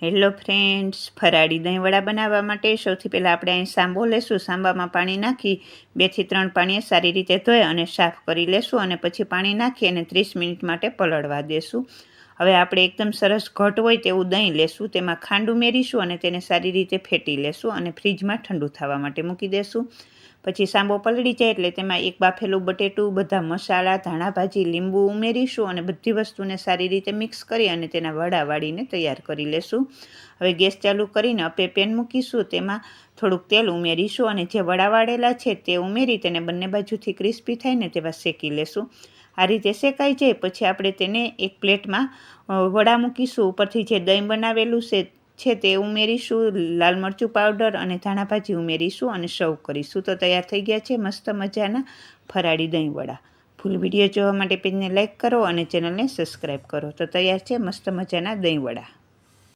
Hello friends, ફરાળી દહીંવડા બનાવવા માટે સૌથી પહેલાં આપણે અહીં સાંબો લેશું. સાંબામાં પાણી નાખી 2 થી 3 પાણીએ સારી રીતે ધોઈ અને સાફ કરી લેશું અને પછી પાણી નાખી અને 30 મિનિટ માટે પલળવા દેશું. હવે આપણે એકદમ સરસ ઘટ હોય તેવું દહીં લેશું. તેમાં ખાંડ ઉમેરીશું અને તેને સારી રીતે ફેટી લેશું અને ફ્રીજમાં ઠંડુ થવા માટે મૂકી દેશું. પછી સાંબો પલળી જાય એટલે તેમાં એક બાફેલું બટેટું, બધા મસાલા, ધાણા ભાજી, લીંબુ ઉમેરીશું અને બધી વસ્તુને સારી રીતે મિક્સ કરી અને તેના વડા વાળીને તૈયાર કરી લેશું. હવે ગેસ ચાલુ કરીને અપે પેન મૂકીશું. તેમાં થોડુંક તેલ ઉમેરીશું અને જે વડા વાળેલા છે તે ઉમેરી તેને બંને બાજુથી ક્રિસ્પી થાય ને તેવા શેકી લેશું. આ રીતે શેકાઈ જાય પછી આપણે તેને એક પ્લેટમાં વડા મૂકીશું. ઉપરથી જે દહીં બનાવેલું છે તે ઉમેરીશું, લાલ મરચું પાવડર અને ધાણા ભાજી ઉમેરીશું અને સર્વ કરીશું. તો તૈયાર થઈ ગયા છે મસ્ત મજાના ફરાળી દહીં વડા. ફૂલ વિડીયો જોવા માટે પેજને લાઇક કરો અને ચેનલને સબસ્ક્રાઈબ કરો. તો તૈયાર છે મસ્ત મજાના દહીં વડા.